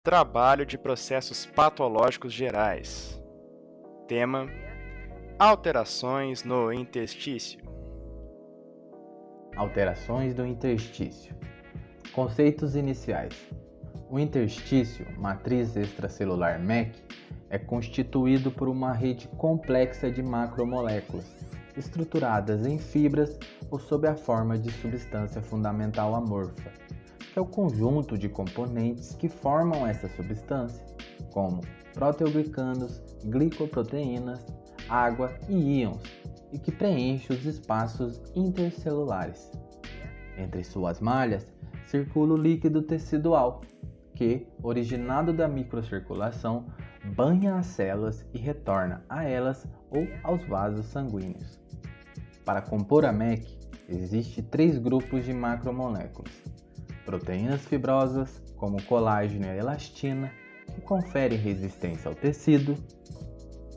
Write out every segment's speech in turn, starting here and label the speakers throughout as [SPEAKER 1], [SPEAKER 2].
[SPEAKER 1] Trabalho de processos patológicos gerais. Tema: alterações no interstício.
[SPEAKER 2] Alterações do interstício. Conceitos iniciais. O interstício, matriz extracelular MEC, é constituído por uma rede complexa de macromoléculas, estruturadas em fibras ou sob a forma de substância fundamental amorfa, que é o conjunto de componentes que formam essa substância, como proteoglicanos, glicoproteínas, água e íons, e que preenche os espaços intercelulares. Entre suas malhas circula o líquido tecidual, que, originado da microcirculação, banha as células e retorna a elas ou aos vasos sanguíneos. Para compor a MEC, existem 3 grupos de macromoléculas: proteínas fibrosas, como colágeno e elastina, que conferem resistência ao tecido;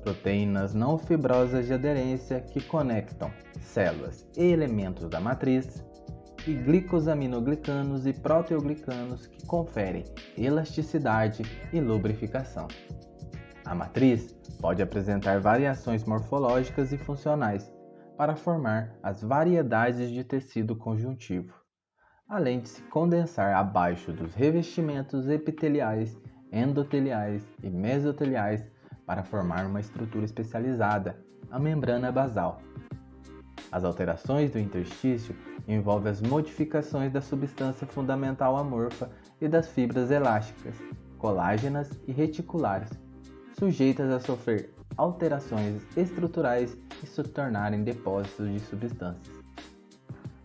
[SPEAKER 2] proteínas não fibrosas de aderência, que conectam células e elementos da matriz; e glicosaminoglicanos e proteoglicanos, que conferem elasticidade e lubrificação. A matriz pode apresentar variações morfológicas e funcionais para formar as variedades de tecido conjuntivo, além de se condensar abaixo dos revestimentos epiteliais, endoteliais e mesoteliais para formar uma estrutura especializada, a membrana basal. As alterações do interstício envolvem as modificações da substância fundamental amorfa e das fibras elásticas, colágenas e reticulares, sujeitas a sofrer alterações estruturais e se tornarem depósitos de substâncias.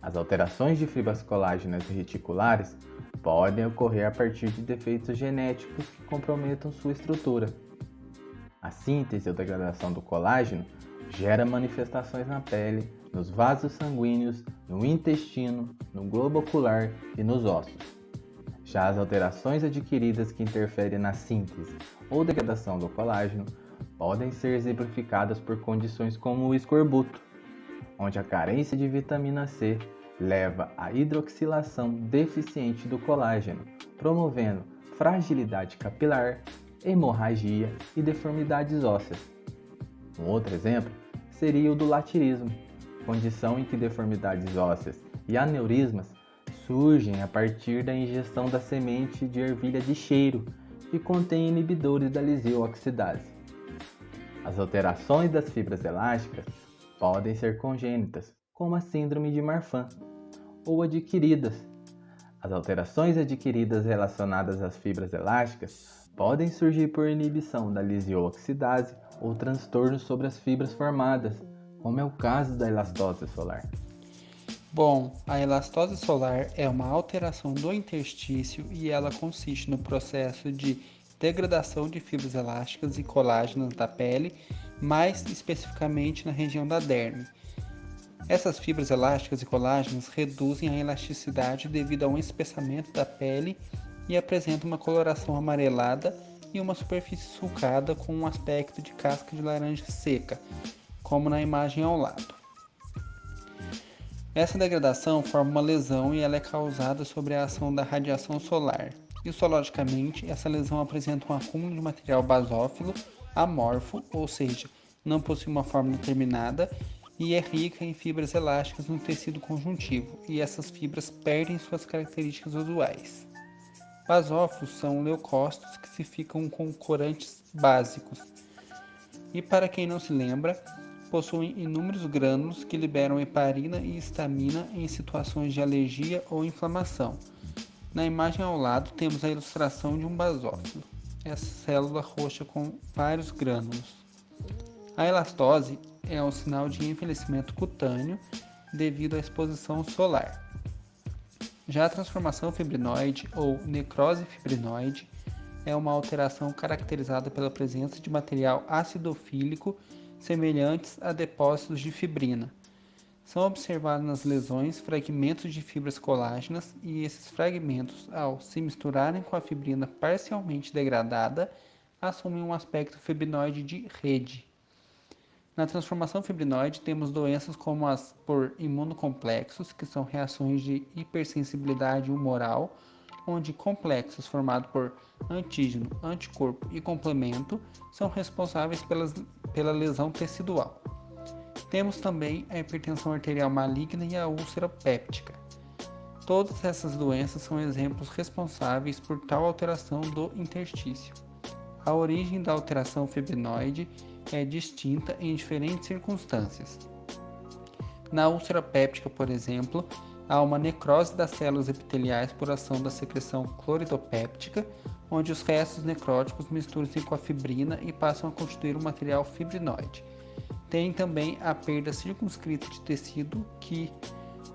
[SPEAKER 2] As alterações de fibras colágenas e reticulares podem ocorrer a partir de defeitos genéticos que comprometam sua estrutura. A síntese ou degradação do colágeno gera manifestações na pele, nos vasos sanguíneos, no intestino, no globo ocular e nos ossos. Já as alterações adquiridas que interferem na síntese ou degradação do colágeno podem ser exemplificadas por condições como o escorbuto, onde a carência de vitamina C leva à hidroxilação deficiente do colágeno, promovendo fragilidade capilar, hemorragia e deformidades ósseas. Um outro exemplo seria o do latirismo, condição em que deformidades ósseas e aneurismas surgem a partir da ingestão da semente de ervilha de cheiro, que contém inibidores da lisio-oxidase. As alterações das fibras elásticas podem ser congênitas, como a síndrome de Marfan, ou adquiridas. As alterações adquiridas relacionadas às fibras elásticas podem surgir por inibição da lisio-oxidase ou transtornos sobre as fibras formadas, como é o caso da elastose solar.
[SPEAKER 3] Bom, a elastose solar é uma alteração do interstício e ela consiste no processo de degradação de fibras elásticas e colágenas da pele, mais especificamente na região da derme. Essas fibras elásticas e colágenos reduzem a elasticidade devido a um espessamento da pele e apresentam uma coloração amarelada e uma superfície sulcada com um aspecto de casca de laranja seca, como na imagem ao lado. Essa degradação forma uma lesão e ela é causada sobre a ação da radiação solar. Histologicamente, essa lesão apresenta um acúmulo de material basófilo amorfo, ou seja, não possui uma forma determinada, e é rica em fibras elásticas no tecido conjuntivo, e essas fibras perdem suas características usuais. Basófilos são leucócitos que se ficam com corantes básicos. E para quem não se lembra, possuem inúmeros grânulos que liberam heparina e histamina em situações de alergia ou inflamação. Na imagem ao lado temos a ilustração de um basófilo, essa célula roxa com vários grânulos. A elastose é um sinal de envelhecimento cutâneo devido à exposição solar. Já a transformação fibrinoide ou necrose fibrinoide é uma alteração caracterizada pela presença de material acidofílico semelhantes a depósitos de fibrina. São observados nas lesões fragmentos de fibras colágenas e esses fragmentos, ao se misturarem com a fibrina parcialmente degradada, assumem um aspecto fibrinoide de rede. Na transformação fibrinoide temos doenças como as por imunocomplexos, que são reações de hipersensibilidade humoral, onde complexos formados por antígeno, anticorpo e complemento são responsáveis pela lesão tecidual. Temos também a hipertensão arterial maligna e a úlcera péptica. Todas essas doenças são exemplos responsáveis por tal alteração do interstício. A origem da alteração fibrinoide é distinta em diferentes circunstâncias. Na úlcera péptica, por exemplo, há uma necrose das células epiteliais por ação da secreção cloridopéptica, onde os restos necróticos misturam-se com a fibrina e passam a constituir um material fibrinoide. Tem também a perda circunscrita de tecido, que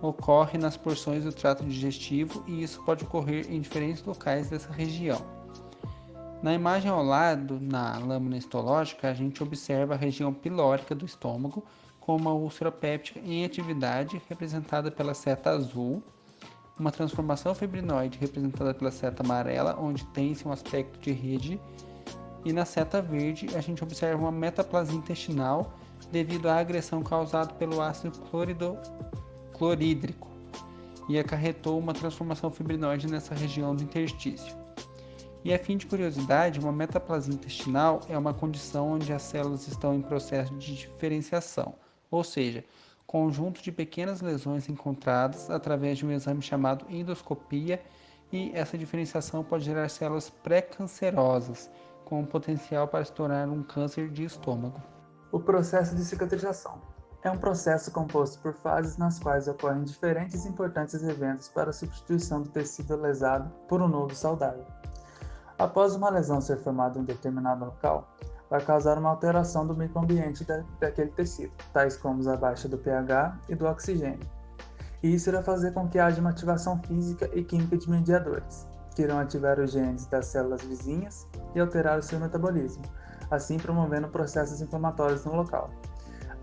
[SPEAKER 3] ocorre nas porções do trato digestivo, e isso pode ocorrer em diferentes locais dessa região. Na imagem ao lado, na lâmina histológica, a gente observa a região pilórica do estômago, com uma úlcera péptica em atividade, representada pela seta azul, uma transformação fibrinoide representada pela seta amarela, onde tem-se um aspecto de rede, e na seta verde a gente observa uma metaplasia intestinal devido à agressão causada pelo ácido clorídrico, e acarretou uma transformação fibrinoide nessa região do interstício. E a fim de curiosidade, uma metaplasia intestinal é uma condição onde as células estão em processo de diferenciação, ou seja, conjunto de pequenas lesões encontradas através de um exame chamado endoscopia, e essa diferenciação pode gerar células pré-cancerosas, com potencial para se tornar um câncer de estômago.
[SPEAKER 4] O processo de cicatrização é um processo composto por fases nas quais ocorrem diferentes e importantes eventos para a substituição do tecido lesado por um novo saudável. Após uma lesão ser formada em um determinado local, vai causar uma alteração do microambiente daquele tecido, tais como a baixa do pH e do oxigênio. E isso irá fazer com que haja uma ativação física e química de mediadores, que irão ativar os genes das células vizinhas e alterar o seu metabolismo, assim promovendo processos inflamatórios no local,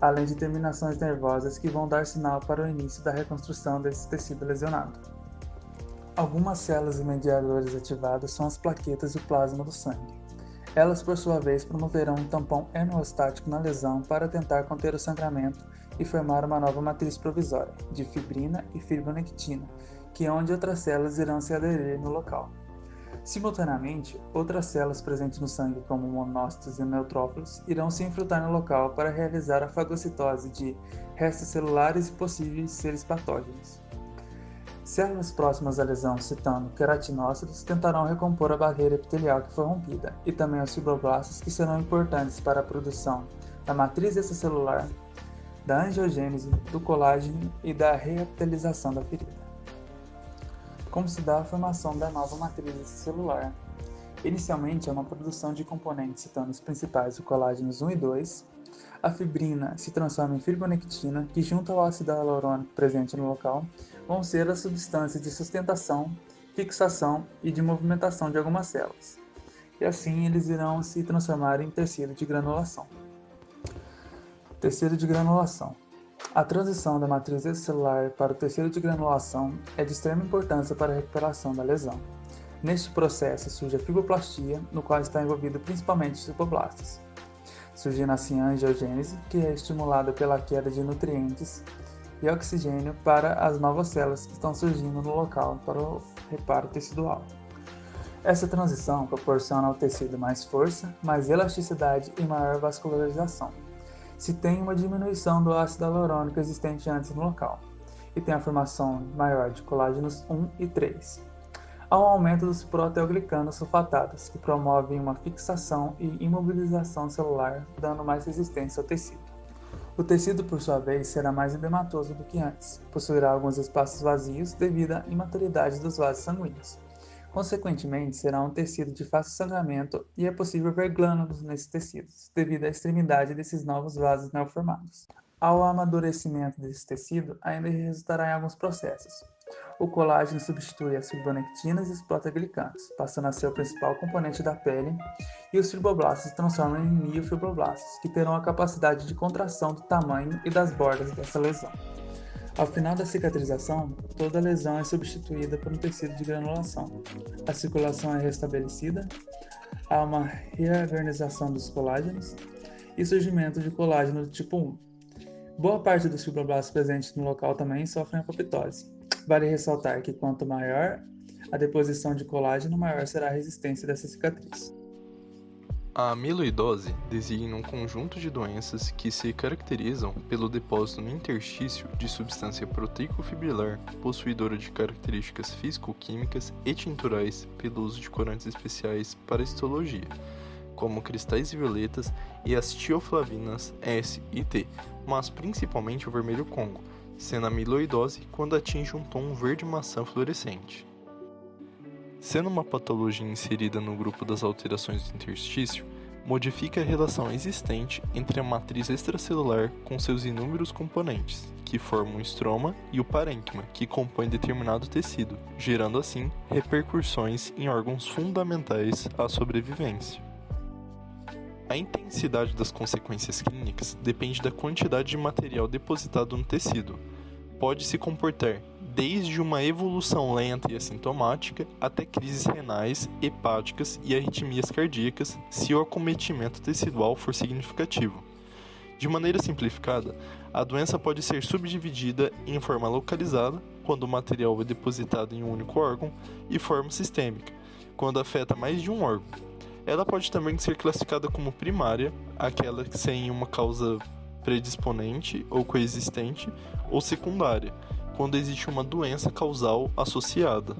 [SPEAKER 4] além de terminações nervosas que vão dar sinal para o início da reconstrução desse tecido lesionado. Algumas células e mediadores ativados são as plaquetas e o plasma do sangue. Elas, por sua vez, promoverão um tampão hemeostático na lesão para tentar conter o sangramento e formar uma nova matriz provisória, de fibrina e fibronectina, que é onde outras células irão se aderir no local. Simultaneamente, outras células presentes no sangue, como monócitos e neutrófilos, irão se infiltrar no local para realizar a fagocitose de restos celulares e possíveis seres patógenos. Células próximas à lesão, citando queratinócitos, tentarão recompor a barreira epitelial que foi rompida, e também os fibroblastos, que serão importantes para a produção da matriz extracelular, da angiogênese, do colágeno e da reepitelização da ferida. Como se dá a formação da nova matriz extracelular? Inicialmente é uma produção de componentes, citando os principais, o colágenos 1 e 2. A fibrina se transforma em fibronectina, que junto ao ácido hialurônico presente no local, vão ser as substâncias de sustentação, fixação e de movimentação de algumas células. E assim eles irão se transformar em tecido de granulação. Tecido de granulação. A transição da matriz extracelular para o tecido de granulação é de extrema importância para a recuperação da lesão. Neste processo surge a fibroblastia, no qual está envolvido principalmente os fibroblastos, surgindo assim a angiogênese, que é estimulada pela queda de nutrientes e oxigênio para as novas células que estão surgindo no local para o reparo tecidual. Essa transição proporciona ao tecido mais força, mais elasticidade e maior vascularização. Se tem uma diminuição do ácido hialurônico existente antes no local, e tem a formação maior de colágenos 1 e 3. Há um aumento dos proteoglicanos sulfatados, que promovem uma fixação e imobilização celular, dando mais resistência ao tecido. O tecido, por sua vez, será mais edematoso do que antes, possuirá alguns espaços vazios devido à imaturidade dos vasos sanguíneos. Consequentemente, será um tecido de fácil sangramento e é possível ver glândulos nesses tecidos, devido à extremidade desses novos vasos neoformados. Ao amadurecimento desse tecido, ainda resultará em alguns processos. O colágeno substitui as fibronectinas e os proteoglicanos, passando a ser o principal componente da pele, e os fibroblastos se transformam em miofibroblastos, que terão a capacidade de contração do tamanho e das bordas dessa lesão. Ao final da cicatrização, toda lesão é substituída por um tecido de granulação. A circulação é restabelecida, há uma reorganização dos colágenos e surgimento de colágeno do tipo 1. Boa parte dos fibroblastos presentes no local também sofrem apoptose. Vale ressaltar que quanto maior a deposição de colágeno, maior será a resistência dessa cicatriz.
[SPEAKER 5] A amiloidose designa um conjunto de doenças que se caracterizam pelo depósito no interstício de substância proteico-fibrilar possuidora de características físico-químicas e tinturais pelo uso de corantes especiais para histologia, como cristais violetas e as tioflavinas S e T, mas principalmente o vermelho Congo, sendo a amiloidose quando atinge um tom verde maçã fluorescente. Sendo uma patologia inserida no grupo das alterações do interstício, modifica a relação existente entre a matriz extracelular com seus inúmeros componentes, que formam o estroma, e o parênquima, que compõe determinado tecido, gerando assim repercussões em órgãos fundamentais à sobrevivência. A intensidade das consequências clínicas depende da quantidade de material depositado no tecido. Pode se comportar desde uma evolução lenta e assintomática até crises renais, hepáticas e arritmias cardíacas, se o acometimento tecidual for significativo. De maneira simplificada, a doença pode ser subdividida em forma localizada, quando o material é depositado em um único órgão, e forma sistêmica, quando afeta mais de um órgão. Ela pode também ser classificada como primária, aquela sem uma causa predisponente ou coexistente, ou secundária, quando existe uma doença causal associada.